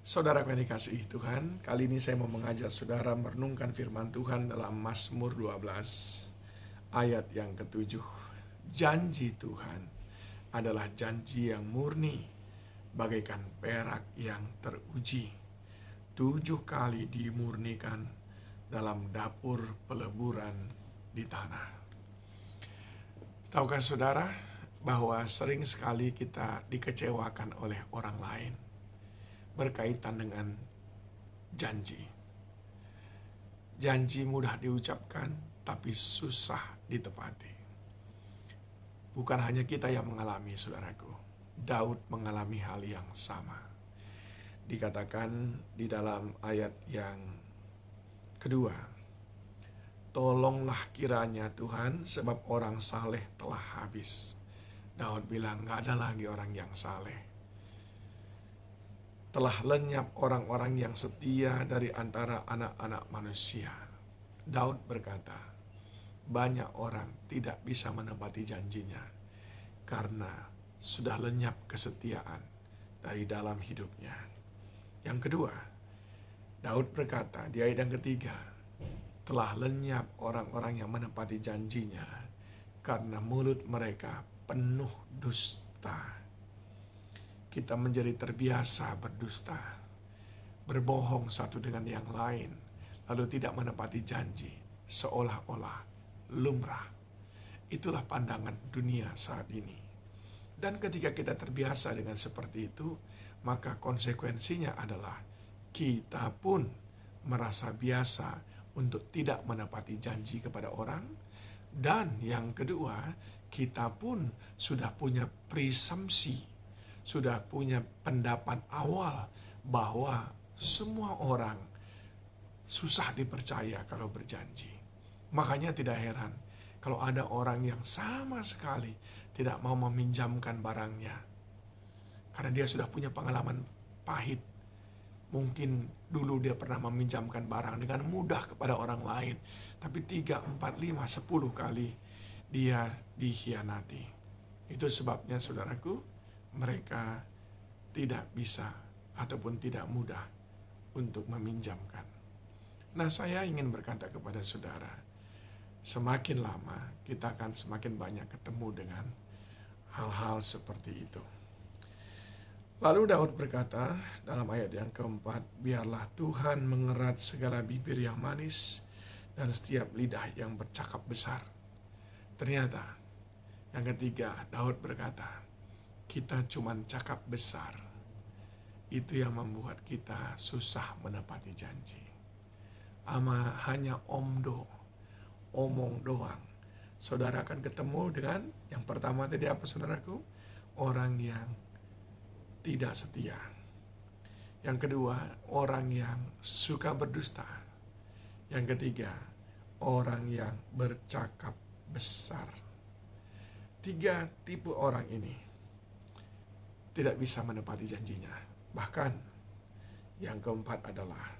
Saudara yang dikasihi Tuhan, kali ini saya mau mengajak saudara merenungkan firman Tuhan dalam Mazmur 12 ayat yang ketujuh. Janji Tuhan adalah janji yang murni, bagaikan perak yang teruji. 7 kali dimurnikan dalam dapur peleburan di tanah. Tahukah saudara bahwa sering sekali kita dikecewakan oleh orang lain berkaitan dengan janji. Janji mudah diucapkan, tapi susah ditepati. Bukan hanya kita yang mengalami, saudaraku. Daud mengalami hal yang sama. Dikatakan di dalam ayat yang kedua, tolonglah kiranya Tuhan, sebab orang saleh telah habis. Daud bilang, gak ada lagi orang yang saleh. Telah lenyap orang-orang yang setia dari antara anak-anak manusia. Daud berkata, banyak orang tidak bisa menepati janjinya karena sudah lenyap kesetiaan dari dalam hidupnya. Yang kedua, Daud berkata di ayat yang ketiga, telah lenyap orang-orang yang menepati janjinya karena mulut mereka penuh dusta. Kita menjadi terbiasa berdusta, berbohong satu dengan yang lain, lalu tidak menepati janji, seolah-olah lumrah. Itulah pandangan dunia saat ini. Dan ketika kita terbiasa dengan seperti itu, maka konsekuensinya adalah kita pun merasa biasa untuk tidak menepati janji kepada orang. Dan yang kedua, kita pun sudah punya presumpsi, sudah punya pendapat awal bahwa semua orang susah dipercaya kalau berjanji. Makanya tidak heran kalau ada orang yang sama sekali tidak mau meminjamkan barangnya. Karena dia sudah punya pengalaman pahit. Mungkin dulu dia pernah meminjamkan barang dengan mudah kepada orang lain. Tapi 3, 4, 5, 10 kali dia dikhianati. Itu sebabnya saudaraku, mereka tidak bisa ataupun tidak mudah untuk meminjamkan. Nah, saya ingin berkata kepada saudara, semakin lama kita akan semakin banyak ketemu dengan hal-hal seperti itu. Lalu Daud berkata dalam ayat yang keempat, biarlah Tuhan mengerat segala bibir yang manis dan setiap lidah yang bercakap besar. Ternyata yang ketiga, Daud berkata, kita cuma cakap besar. Itu yang membuat kita susah menepati janji. Hanya omong doang. Saudara akan ketemu dengan yang pertama tadi apa saudaraku? Orang yang tidak setia. Yang kedua, orang yang suka berdusta. Yang ketiga, orang yang bercakap besar. 3 tipe orang ini tidak bisa menepati janjinya. Bahkan yang keempat adalah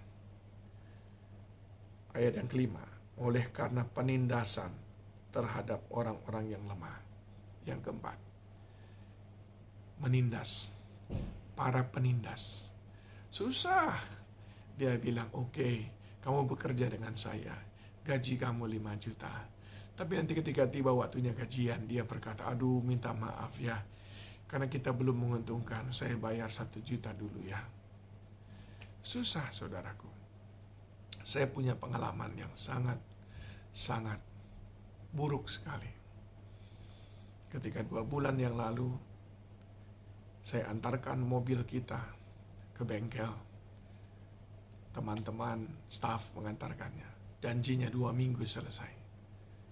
ayat yang kelima, oleh karena penindasan terhadap orang-orang yang lemah. Yang keempat, menindas, para penindas. Susah. Dia bilang, oke, kamu bekerja dengan saya, gaji kamu 5 juta. Tapi nanti ketika tiba waktunya gajian, dia berkata, aduh minta maaf ya, karena kita belum menguntungkan, saya bayar 1 juta dulu ya. Susah saudaraku. Saya punya pengalaman yang sangat buruk sekali. Ketika 2 bulan yang lalu, saya antarkan mobil kita ke bengkel. Teman-teman, staf mengantarkannya. Janjinya 2 minggu selesai.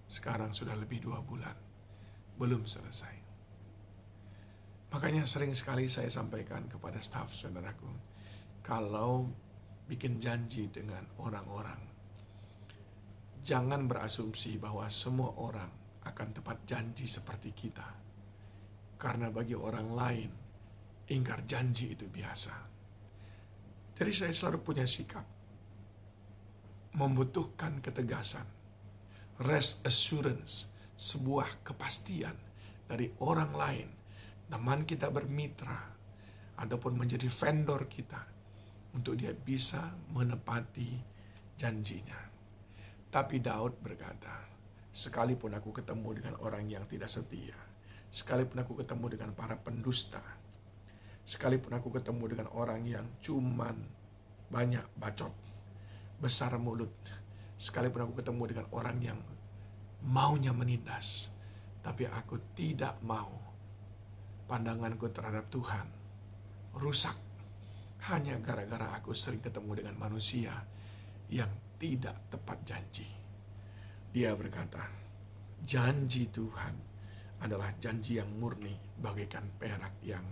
Sekarang sudah lebih 2 bulan. Belum selesai. Makanya sering sekali saya sampaikan kepada staf saudaraku, kalau bikin janji dengan orang-orang, jangan berasumsi bahwa semua orang akan tepat janji seperti kita. Karena bagi orang lain, ingkar janji itu biasa. Jadi saya selalu punya sikap membutuhkan ketegasan, rest assurance, sebuah kepastian dari orang lain, teman kita bermitra, ataupun menjadi vendor kita, untuk dia bisa menepati janjinya. Tapi Daud berkata, sekalipun aku ketemu dengan orang yang tidak setia, sekalipun aku ketemu dengan para pendusta, sekalipun aku ketemu dengan orang yang cuman banyak bacot, besar mulut, sekalipun aku ketemu dengan orang yang maunya menindas, tapi aku tidak mau pandanganku terhadap Tuhan rusak hanya gara-gara aku sering ketemu dengan manusia yang tidak tepat janji. Dia berkata, janji Tuhan adalah janji yang murni bagaikan perak yang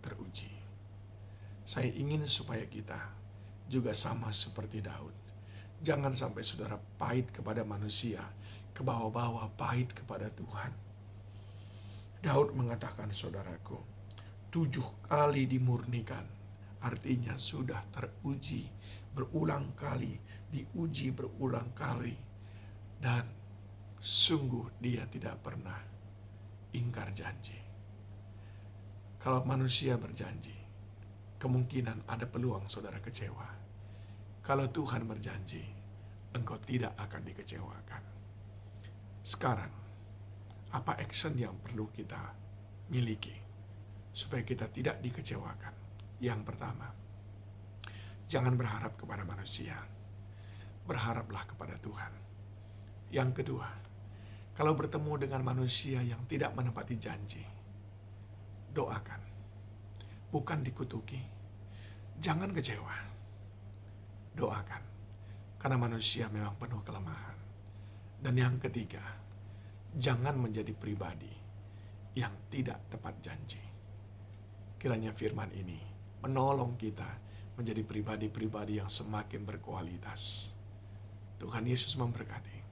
teruji. Saya ingin supaya kita juga sama seperti Daud. Jangan sampai saudara pahit kepada manusia, kebawa-bawa pahit kepada Tuhan. Daud mengatakan, saudaraku, 7 kali dimurnikan, artinya sudah teruji berulang kali, diuji berulang kali, dan sungguh dia tidak pernah ingkar janji. Kalau manusia berjanji, kemungkinan ada peluang saudara kecewa. Kalau Tuhan berjanji, engkau tidak akan dikecewakan. Sekarang, apa action yang perlu kita miliki supaya kita tidak dikecewakan? Yang pertama, jangan berharap kepada manusia, berharaplah kepada Tuhan. Yang kedua, kalau bertemu dengan manusia yang tidak menepati janji, doakan, bukan dikutuki. Jangan kecewa, doakan, karena manusia memang penuh kelemahan. Dan yang ketiga, jangan menjadi pribadi yang tidak tepat janji. Kiranya firman ini menolong kita menjadi pribadi-pribadi yang semakin berkualitas. Tuhan Yesus memberkati.